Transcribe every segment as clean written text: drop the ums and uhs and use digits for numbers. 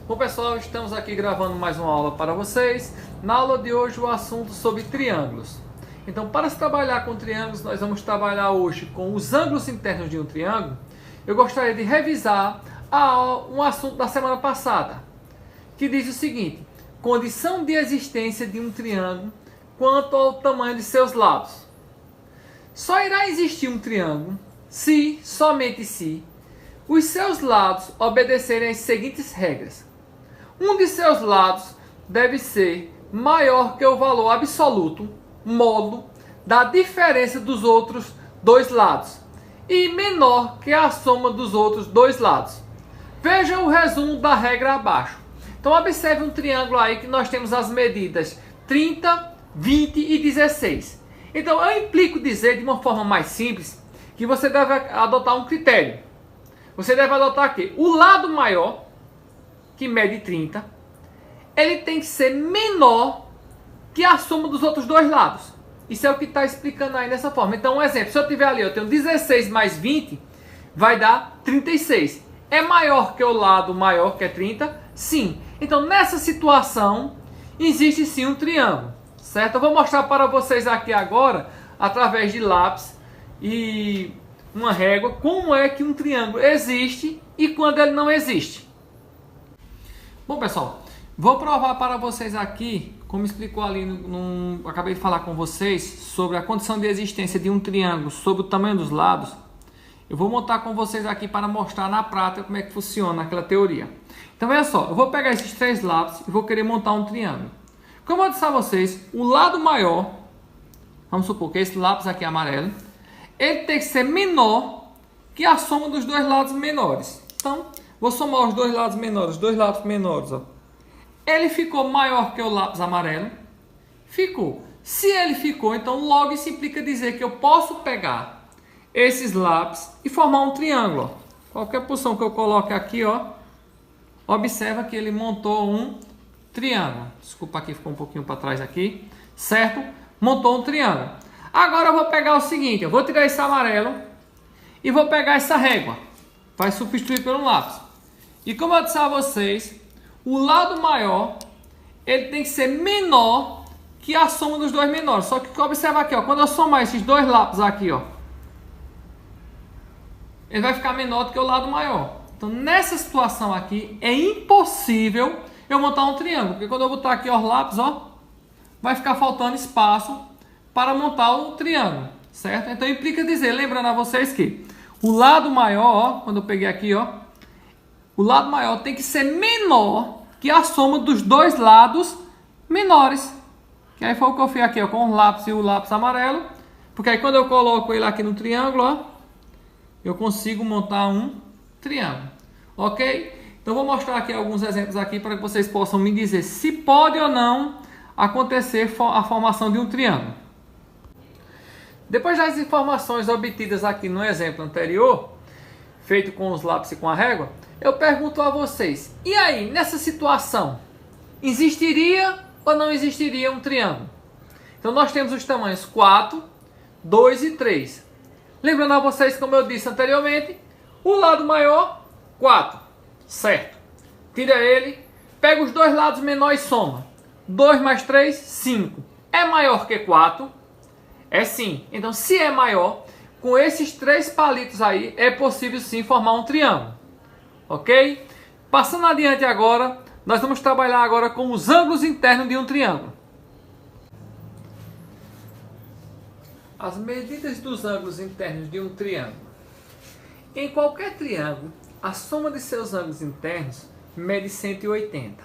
Bom pessoal, estamos aqui gravando mais uma aula para vocês. Na aula de hoje o assunto sobre triângulos. Então, para se trabalhar com triângulos, nós vamos trabalhar hoje com os ângulos internos de um triângulo. Eu gostaria de revisar um assunto da semana passada, que diz o seguinte: condição de existência de um triângulo quanto ao tamanho de seus lados. Só irá existir um triângulo se, somente se, os seus lados obedecerem às seguintes regras. Um de seus lados deve ser maior que o valor absoluto, módulo, da diferença dos outros dois lados, e menor que a soma dos outros dois lados. Veja o resumo da regra abaixo. Então observe um triângulo aí que nós temos as medidas 30, 20 e 16. Então eu implico dizer de uma forma mais simples que você deve adotar um critério. Você deve adotar aqui o lado maior, que mede 30, ele tem que ser menor que a soma dos outros dois lados. Isso é o que está explicando aí dessa forma. Então, um exemplo, se eu tiver ali, eu tenho 16 mais 20, vai dar 36. É maior que o lado maior, que é 30? Sim. Então, nessa situação, existe sim um triângulo, certo? Eu vou mostrar para vocês aqui agora, através de lápis e uma régua, como é que um triângulo existe e quando ele não existe. Bom pessoal, vou provar para vocês aqui, como explicou ali, acabei de falar com vocês, sobre a condição de existência de um triângulo sobre o tamanho dos lados. Eu vou montar com vocês aqui para mostrar na prática como é que funciona aquela teoria. Então veja só, eu vou pegar esses três lápis e vou querer montar um triângulo. Como eu disse a vocês, o lado maior, vamos supor que esse lápis aqui é amarelo, ele tem que ser menor que a soma dos dois lados menores. Então, vou somar os dois lados menores, os dois lápis menores. Ó. Ele ficou maior que o lápis amarelo? Ficou. Se ele ficou, então logo isso implica dizer que eu posso pegar esses lápis e formar um triângulo. Ó. Qualquer posição que eu coloque aqui, ó, observa que ele montou um triângulo. Desculpa, aqui ficou um pouquinho para trás aqui. Certo? Montou um triângulo. Agora eu vou pegar o seguinte, eu vou tirar esse amarelo e vou pegar essa régua. Vai substituir por um lápis. E como eu disse a vocês, o lado maior, ele tem que ser menor que a soma dos dois menores. Só que observa aqui, ó, quando eu somar esses dois lápis aqui, ó, ele vai ficar menor do que o lado maior. Então, nessa situação aqui, é impossível eu montar um triângulo. Porque quando eu botar aqui os lápis, ó, vai ficar faltando espaço para montar o triângulo, certo? Então, implica dizer, lembrando a vocês que o lado maior, ó, quando eu peguei aqui, ó, o lado maior tem que ser menor que a soma dos dois lados menores. Que aí foi o que eu fiz aqui, ó, com o lápis e o lápis amarelo. Porque aí quando eu coloco ele aqui no triângulo, ó, eu consigo montar um triângulo. Ok? Então vou mostrar aqui alguns exemplos aqui para que vocês possam me dizer se pode ou não acontecer a formação de um triângulo. Depois das informações obtidas aqui no exemplo anterior, feito com os lápis e com a régua, eu pergunto a vocês, e aí, nessa situação, existiria ou não existiria um triângulo? Então nós temos os tamanhos 4, 2 e 3. Lembrando a vocês, como eu disse anteriormente, o lado maior, 4, certo? Tira ele, pega os dois lados menores e soma. 2 mais 3, 5. É maior que 4? É sim. Então, se é maior, com esses três palitos aí, é possível sim formar um triângulo. Ok? Passando adiante agora, nós vamos trabalhar agora com os ângulos internos de um triângulo. As medidas dos ângulos internos de um triângulo. Em qualquer triângulo, a soma de seus ângulos internos mede 180.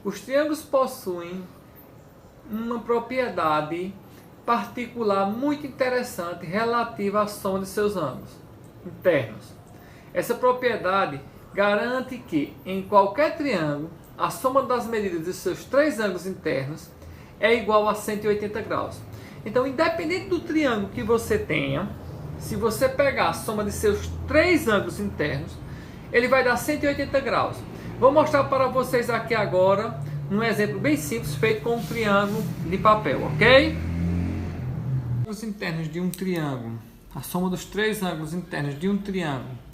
Os triângulos possuem uma propriedade particular muito interessante relativa à soma de seus ângulos internos. Essa propriedade garante que, em qualquer triângulo, a soma das medidas de seus três ângulos internos é igual a 180 graus. Então, independente do triângulo que você tenha, se você pegar a soma de seus três ângulos internos, ele vai dar 180 graus. Vou mostrar para vocês aqui agora um exemplo bem simples feito com um triângulo de papel, ok? Os ângulos internos de um triângulo, a soma dos três ângulos internos de um triângulo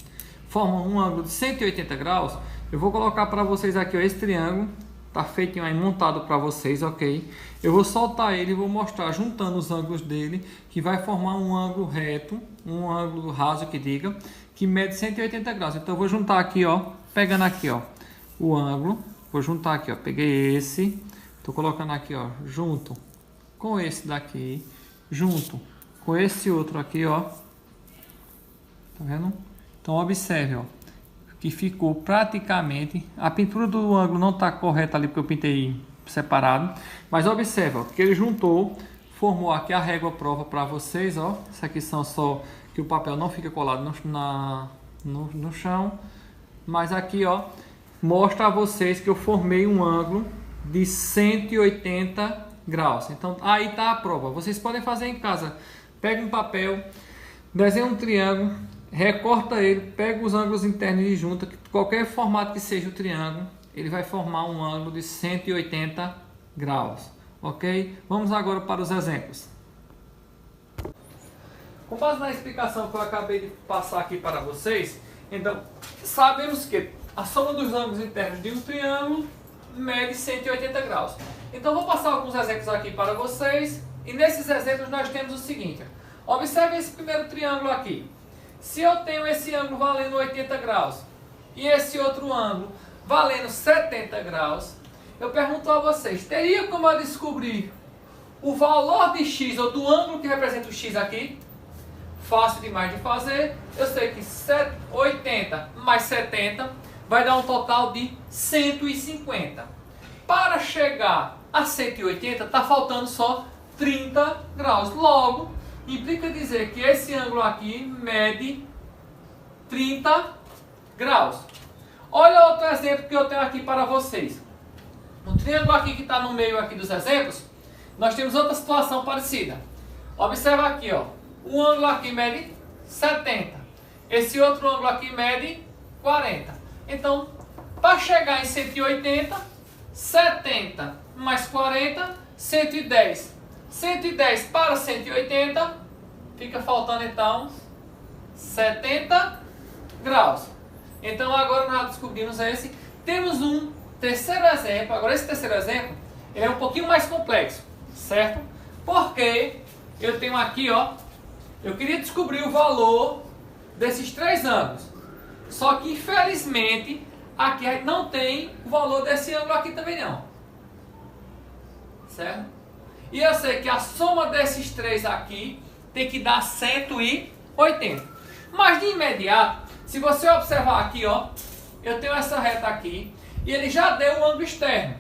formam um ângulo de 180 graus, eu vou colocar para vocês aqui, ó, esse triângulo. Tá feitinho aí, montado para vocês, ok? Eu vou soltar ele e vou mostrar, juntando os ângulos dele, que vai formar um ângulo reto, um ângulo raso que diga, que mede 180 graus. Então eu vou juntar aqui, ó, pegando aqui, ó, o ângulo. Vou juntar aqui, ó, peguei esse, tô colocando aqui, ó, junto com esse daqui, junto com esse outro aqui, ó. Tá vendo? Então observe, ó, que ficou praticamente, a pintura do ângulo não está correta ali porque eu pintei separado, mas observa, ó, que ele juntou, formou aqui a régua prova para vocês, ó. Isso aqui são só que o papel não fica colado no chão, mas aqui, ó, mostra a vocês que eu formei um ângulo de 180 graus. Então aí tá a prova. Vocês podem fazer em casa. Pega um papel, desenha um triângulo, recorta ele, pega os ângulos internos e junta, qualquer formato que seja o triângulo, ele vai formar um ângulo de 180 graus, ok? Vamos agora para os exemplos. Com base na explicação que eu acabei de passar aqui para vocês, então, sabemos que a soma dos ângulos internos de um triângulo mede 180 graus. Então, vou passar alguns exemplos aqui para vocês, e nesses exemplos nós temos o seguinte. Observe esse primeiro triângulo aqui. Se eu tenho esse ângulo valendo 80 graus e esse outro ângulo valendo 70 graus, eu pergunto a vocês, teria como eu descobrir o valor de x ou do ângulo que representa o x aqui? Fácil demais de fazer. Eu sei que 80 mais 70 vai dar um total de 150. Para chegar a 180 está faltando só 30 graus. Logo, implica dizer que esse ângulo aqui mede 30 graus. Olha outro exemplo que eu tenho aqui para vocês. No triângulo aqui que está no meio aqui dos exemplos, nós temos outra situação parecida. Observa aqui, ó. Um ângulo aqui mede 70. Esse outro ângulo aqui mede 40. Então, para chegar em 180, 70 mais 40, 110. 110 para 180, fica faltando então 70 graus. Então agora nós descobrimos esse. Temos um terceiro exemplo. Agora esse terceiro exemplo, ele é um pouquinho mais complexo, certo? Porque eu tenho aqui, ó, eu queria descobrir o valor desses três ângulos. Só que infelizmente aqui não tem o valor desse ângulo aqui também não. Certo? E eu sei que a soma desses três aqui tem que dar 180. Mas de imediato, se você observar aqui, ó, eu tenho essa reta aqui e ele já deu um ângulo externo,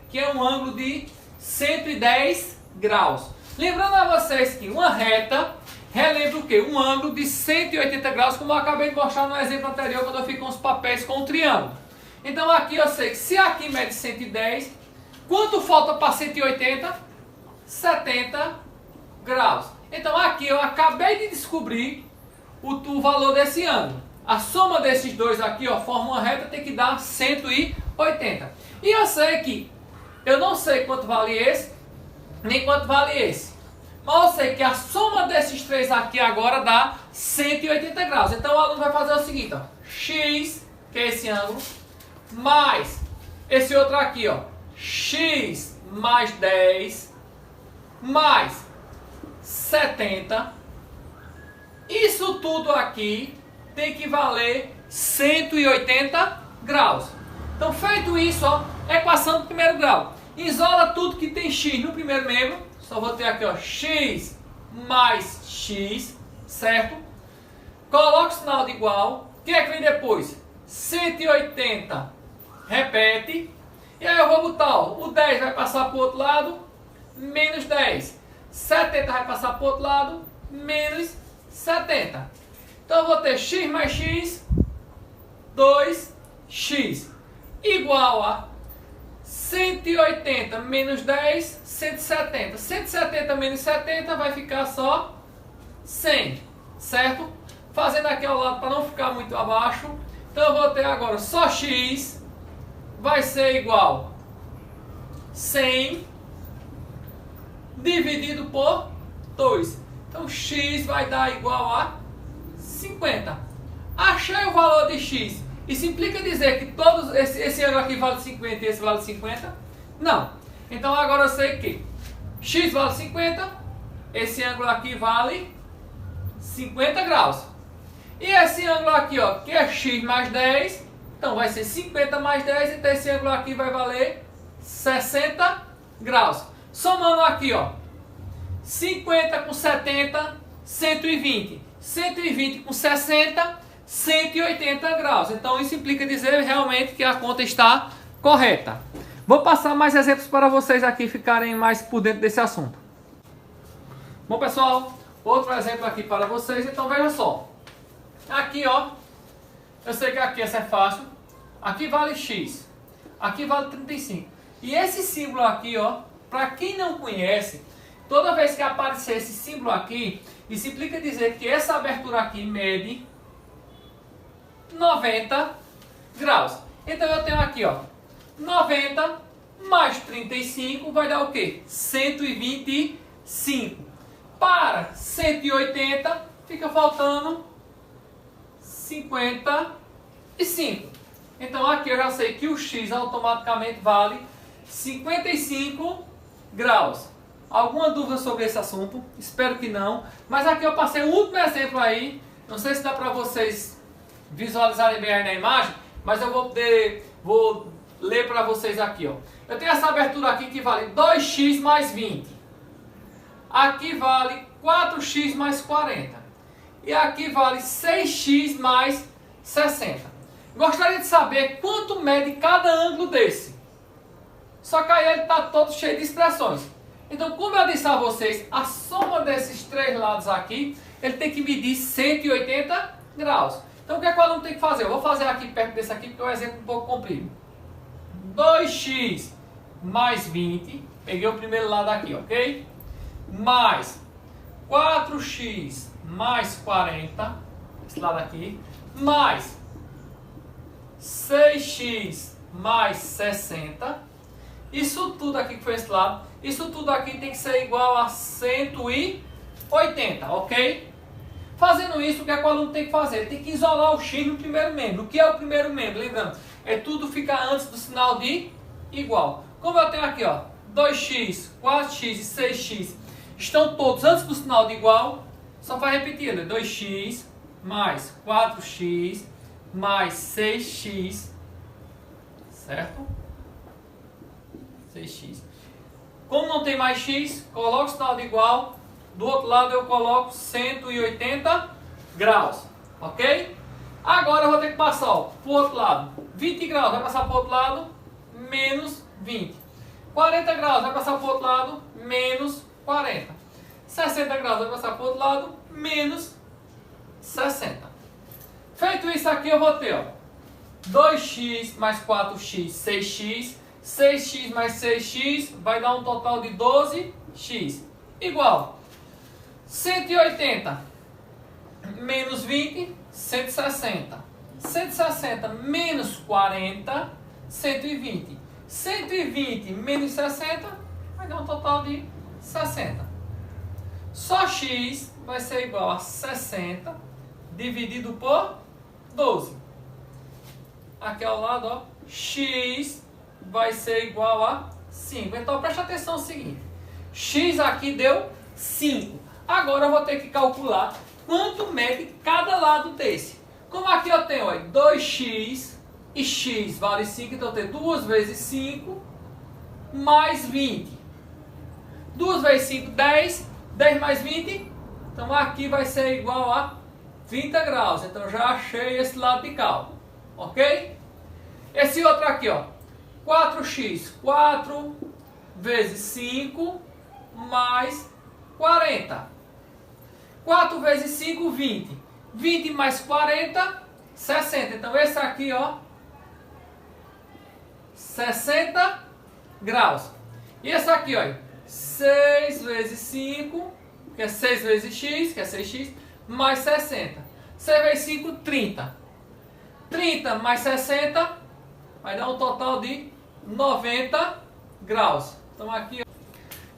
que é um ângulo de 110 graus. Lembrando a vocês que uma reta relembra o quê? Um ângulo de 180 graus, como eu acabei de mostrar no exemplo anterior, quando eu fiz com os papéis com o triângulo. Então aqui eu sei que se aqui mede 110, quanto falta para 180? 70 graus. Então aqui eu acabei de descobrir o valor desse ângulo. A soma desses dois aqui, ó, forma uma reta, tem que dar 180. E eu sei que eu não sei quanto vale esse, nem quanto vale esse. Mas eu sei que a soma desses três aqui agora dá 180 graus. Então o aluno vai fazer o seguinte, ó, x, que é esse ângulo, mais esse outro aqui, ó, x mais 10 mais 70. Isso tudo aqui tem que valer 180 graus. Então, feito isso, ó, equação do primeiro grau. Isola tudo que tem x no primeiro membro. Só vou ter aqui, ó, x mais x, certo? Coloca o sinal de igual. O que é que vem depois? 180 repete. E aí eu vou botar, ó, o 10 vai passar para o outro lado, menos 10. 70 vai passar para o outro lado, menos 70. Então eu vou ter x mais x, 2x, igual a 180 menos 10, 170. 170 menos 70 vai ficar só 100, certo? Fazendo aqui ao lado para não ficar muito abaixo. Então eu vou ter agora só x vai ser igual 100 dividido por 2. Então x vai dar igual a 50. Achei o valor de x. Isso implica dizer que todos esse ângulo aqui vale 50 e esse vale 50? Não. Então agora eu sei que x vale 50, esse ângulo aqui vale 50 graus. E esse ângulo aqui, ó, que é x mais 10, então vai ser 50 mais 10, então esse ângulo aqui vai valer 60 graus. Somando aqui, ó, 50 com 70, 120. 120 com 60, 180 graus. Então isso implica dizer realmente que a conta está correta. Vou passar mais exemplos para vocês aqui ficarem mais por dentro desse assunto. Bom, pessoal, outro exemplo aqui para vocês. Então veja só. Aqui, ó, eu sei que aqui essa é fácil. Aqui vale x. Aqui vale 35. E esse símbolo aqui, ó, para quem não conhece, toda vez que aparecer esse símbolo aqui, isso implica dizer que essa abertura aqui mede 90 graus. Então eu tenho aqui, ó, 90 mais 35 vai dar o quê? 125. Para 180 fica faltando 55. Então aqui eu já sei que o x automaticamente vale 55 graus. Alguma dúvida sobre esse assunto? Espero que não. Mas aqui eu passei um último exemplo aí. Não sei se dá para vocês visualizarem bem aí na imagem, mas eu vou ler para vocês aqui, ó. Eu tenho essa abertura aqui que vale 2x mais 20. Aqui vale 4x mais 40. E aqui vale 6x mais 60. Gostaria de saber quanto mede cada ângulo desse. Só que aí ele está todo cheio de expressões. Então, como eu disse a vocês, a soma desses três lados aqui, ele tem que medir 180 graus. Então, o que é que o aluno tem que fazer? Eu vou fazer aqui perto desse aqui, porque é um exemplo um pouco comprido. 2x mais 20, peguei o primeiro lado aqui, ok? Mais 4x mais 40, esse lado aqui, mais 6x mais 60. Isso tudo aqui que foi esse lado, isso tudo aqui tem que ser igual a 180, ok? Fazendo isso, o que é que o aluno tem que fazer? Ele tem que isolar o x no primeiro membro. O que é o primeiro membro? Lembrando, é tudo ficar antes do sinal de igual. Como eu tenho aqui, ó, 2x, 4x e 6x estão todos antes do sinal de igual, só vai repetir, né? 2x mais 4x mais 6x, certo? 6x. Como não tem mais x, coloco o sinal de igual. Do outro lado eu coloco 180 graus, ok? Agora eu vou ter que passar para o outro lado. 20 graus vai passar para o outro lado, menos 20. 40 graus vai passar para o outro lado, menos 40. 60 graus vai passar para o outro lado, menos 60. Feito isso aqui eu vou ter, ó, 2x mais 4x, 6x. 6x mais 6x vai dar um total de 12x. Igual 180 menos 20, 160. 160 menos 40, 120. 120 menos 60 vai dar um total de 60. Só x vai ser igual a 60 dividido por 12. Aqui ao lado, ó, x vai ser igual a 5. Então preste atenção no seguinte. X aqui deu 5. Agora eu vou ter que calcular quanto mede cada lado desse. Como aqui eu tenho, ó, 2x e x vale 5, então eu tenho 2 vezes 5 mais 20. 2 vezes 5, 10. 10 mais 20. Então aqui vai ser igual a 30 graus. Então eu já achei esse lado de cálculo. Ok? Esse outro aqui, ó. 4x, 4 vezes 5 mais 40. 4 vezes 5, 20. 20 mais 40, 60. Então esse aqui, ó, 60 graus. E esse aqui, ó, 6 vezes 5, que é 6 vezes x, que é 6x, mais 60. 6 vezes 5, 30. 30 mais 60 vai dar um total de 90 graus. Então aqui,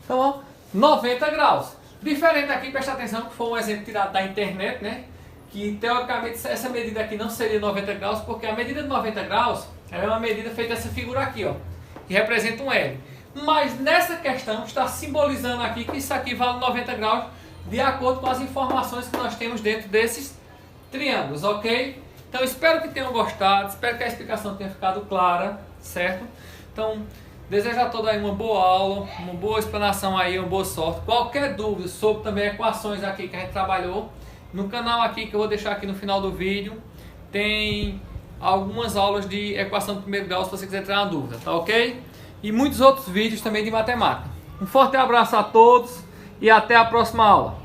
então, ó, 90 graus. Diferente aqui, presta atenção que foi um exemplo tirado da internet, né? que teoricamente essa medida aqui não seria 90 graus, porque a medida de 90 graus é uma medida feita essa figura aqui, ó, que representa um L. Mas nessa questão está simbolizando aqui que isso aqui vale 90 graus de acordo com as informações que nós temos dentro desses triângulos, ok? Então espero que tenham gostado, espero que a explicação tenha ficado clara, certo? Então desejo a todos aí uma boa aula, uma boa explanação aí, uma boa sorte. Qualquer dúvida sobre também equações aqui que a gente trabalhou, no canal aqui que eu vou deixar aqui no final do vídeo, tem algumas aulas de equação de primeiro grau se você quiser tirar uma dúvida, tá ok? E muitos outros vídeos também de matemática. Um forte abraço a todos e até a próxima aula.